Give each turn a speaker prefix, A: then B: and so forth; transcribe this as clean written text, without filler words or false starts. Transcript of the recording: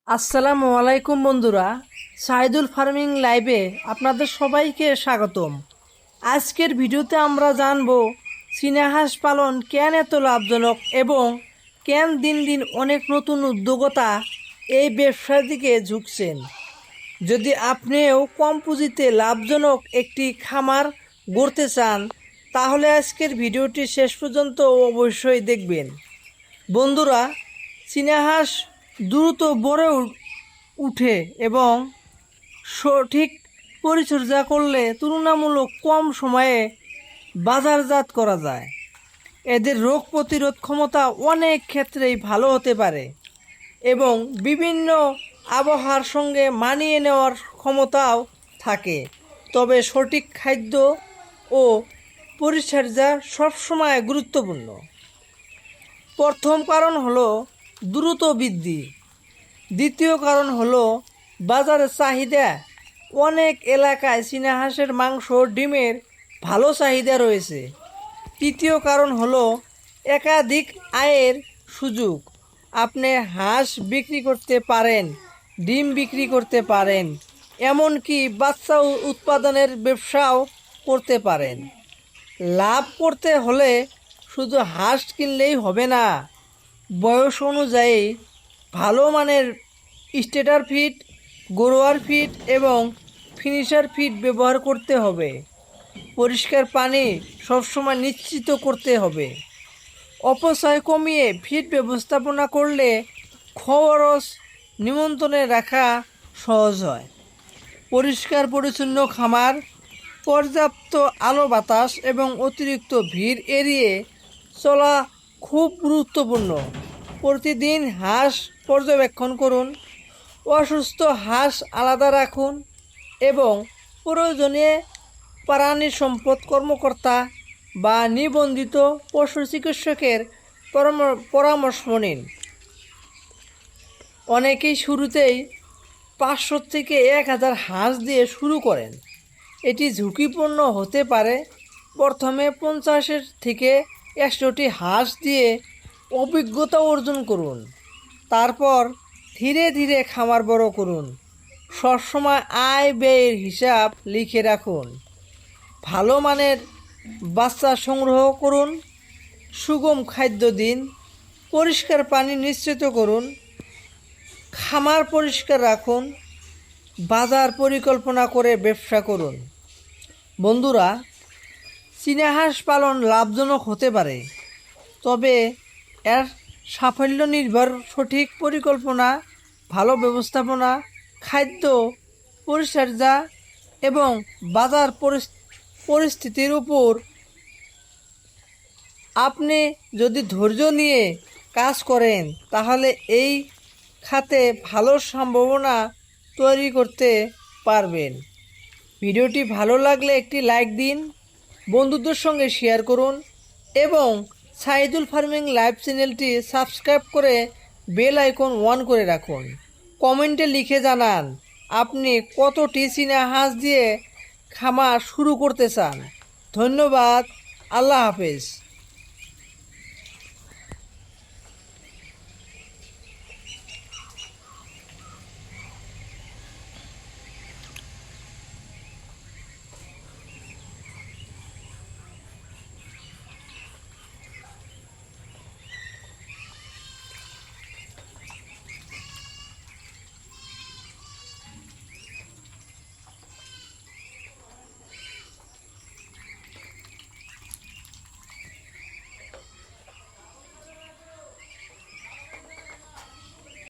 A: আসসালামু আলাইকুম বন্ধুরা, সাইদুল ফার্মিং লাইভে আপনাদের সবাইকে স্বাগতম। আজকের ভিডিওতে আমরা জানব চীনা হাঁস পালন কেন এত লাভজনক এবং কেন দিন দিন অনেক নতুন উদ্যোক্তা এই ব্যবসার দিকে ঝুঁকছেন। যদি আপনিও কম পুঁজিতে লাভজনক একটি খামার গড়তে চান তাহলে আজকের ভিডিওটি শেষ পর্যন্ত অবশ্যই দেখবেন। বন্ধুরা, চীনা হাঁস দ্রুত বেড়ে উঠে এবং সঠিক পরিচর্যা করলে তুলনামূলক কম সময়ে বাজারজাত করা যায়। এদের রোগ প্রতিরোধ ক্ষমতা অনেক ক্ষেত্রেই ভালো হতে পারে এবং বিভিন্ন আবহাওয়ার সঙ্গে মানিয়ে নেওয়ার ক্ষমতাও থাকে। তবে সঠিক খাদ্য ও পরিচর্যা সবসময় গুরুত্বপূর্ণ। প্রথম কারণ হলো দ্রুত বৃদ্ধি। দ্বিতীয় কারণ হলো বাজারের চাহিদা। অনেক এলাকায় চীনা হাঁসের মাংস ডিমের ভালো চাহিদা রয়েছে। তৃতীয় কারণ হলো একাধিক আয়ের সুযোগ। আপনি হাঁস বিক্রি করতে পারেন, ডিম বিক্রি করতে পারেন, এমনকি বাচ্চা উৎপাদনের ব্যবসাও করতে পারেন। লাভ করতে হলে শুধু হাঁস কিনলেই হবে না, বয়স অনুযায়ী ভালো মানের স্টেটার ফিড, গ্রোয়ার ফিড এবং ফিনিশার ফিড ব্যবহার করতে হবে। পরিষ্কার পানি সবসময় নিশ্চিত করতে হবে। অপচয় কমিয়ে ফিড ব্যবস্থাপনা করলে খরচ নিয়ন্ত্রণে রাখা সহজ হয়। পরিষ্কার পরিচ্ছন্ন খামার, পর্যাপ্ত আলো বাতাস এবং অতিরিক্ত ভিড় এড়িয়ে চলা খুব গুরুত্বপূর্ণ। প্রতিদিন হাঁস পর্যবেক্ষণ করুন, অসুস্থ হাঁস আলাদা রাখুন এবং প্রয়োজনে প্রাণী সম্পদ কর্মকর্তা বা নিবন্ধিত পশু চিকিৎসকের পরামর্শ নিন। অনেকেই শুরুতেই 500 থেকে 1000 হাঁস দিয়ে শুরু করেন। এটি ঝুঁকিপূর্ণ হতে পারে। প্রথমে 50 থেকে 100টি হাঁস দিয়ে অভিজ্ঞতা অর্জন করুন। তারপর ধীরে ধীরে খামার বড় করুন। সবসময় আয় ব্যয়ের হিসাব লিখে রাখুন। ভালো মানের বাচ্চা সংগ্রহ করুন, সুগম খাদ্য দিন, পরিষ্কার পানি নিশ্চিত করুন, খামার পরিষ্কার রাখুন, বাজার পরিকল্পনা করে ব্যবসা করুন। বন্ধুরা, চীনা হাঁস পালন লাভজনক হতে পারে, তবে এর সাফল্য নির্ভর সঠিক পরিকল্পনা, ভালো ব্যবস্থাপনা, খাদ্য পরিচর্যা এবং বাজার পরিস্থিতির উপর। আপনি যদি ধৈর্য নিয়ে কাজ করেন তাহলে এই খাতে ভালো সম্ভাবনা তৈরি করতে পারবেন। ভিডিওটি ভালো লাগলে একটি লাইক দিন, বন্ধুদের সঙ্গে শেয়ার করুন এবং সাইদুল ফার্মিং লাইভ চ্যানেলটি সাবস্ক্রাইব করে বেল আইকন অন করে রাখুন। কমেন্টে লিখে জানান আপনি কতটি চীনা হাঁস দিয়ে খামার শুরু করতে চান। ধন্যবাদ। আল্লাহ হাফেজ।